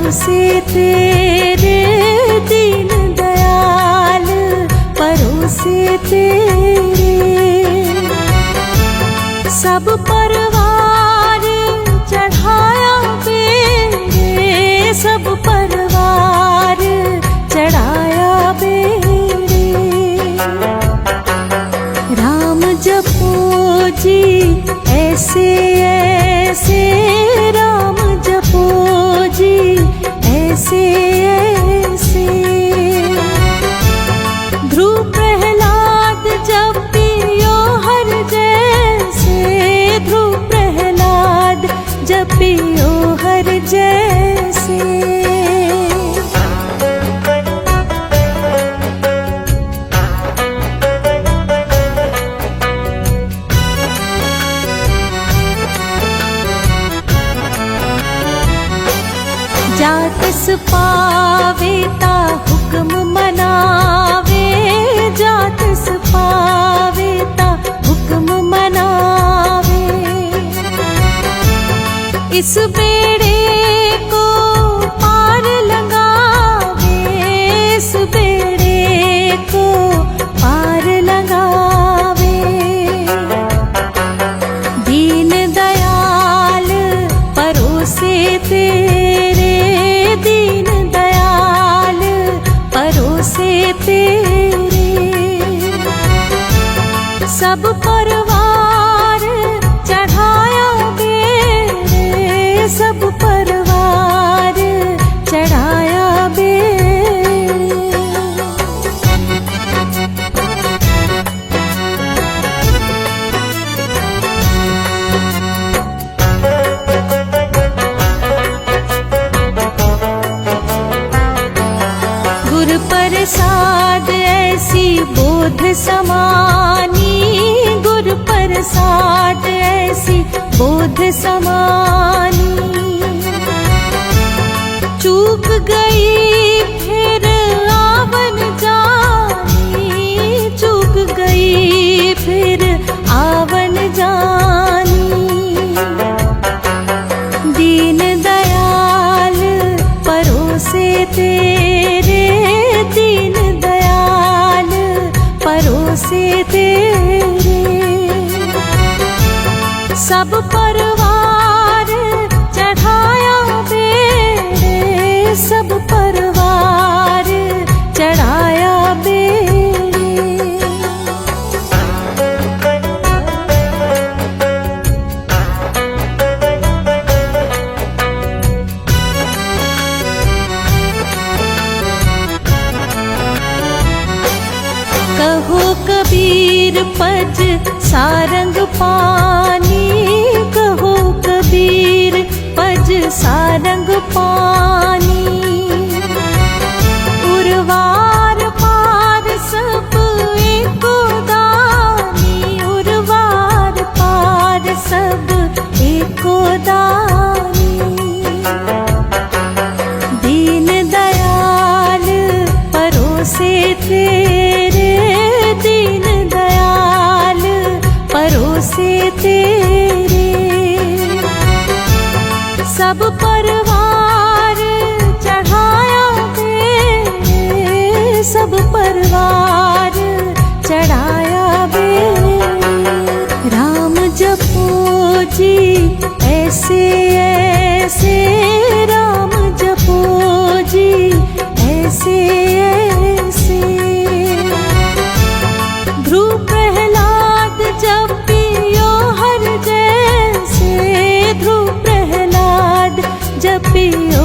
परोसे तेरे दीन दयाल, परोसे तेरे सब परवार चढ़ाया बेड़े, सब परवार चढ़ाया बेड़े। राम जपो जी ऐसे ऐसे, राम जपो जी ऐसे ऐसे। ध्रुव प्रहलाद जपियो हर जैसे, ध्रुव प्रहलाद जपियो हर जैसे। जातिस पावे ता हुक्म मनावे, जातिस पावे ता हुक्म मनावे। इस बेड़े को पार लगावे, इस बेड़े को पार लगावे। दीन दयाल परोसे तेरे, दीन दयाल परोसे तेरे सब परवार चढ़ाया बेड़े, सब परवार चढ़ाया बेड़े। गुर प्रसाद ऐसी बोध समानी, गुर प्रसाद ऐसी बोध समानी। चूक गई फिर आवन जानी, चूक गई फिर आवन जानी। दीन दयाल परोसे तेरे, दीन दयाल परोसे तेरे सब परवार चढ़ाया बेड़े, सब परवार चढ़ाया बेड़े। कहो कबीर पज सारंग पानी, कहो कबीर पज सारंग पानी। उर्वार पार सब एको दानी, उर्वार पार सब एको दानी। दीन दयाल परोसे तेरे, दीन दयाल परोसे तेरे सब परवार चढ़ाया बेड़े, सब परवार चढ़ाया बेड़े। राम जपो जी ऐसे ऐसे, राम जपो जी ऐसे ऐसे। ध्रुव प्रहलाद जपियो हर जैसे, ध्रुव प्रहलाद जपियो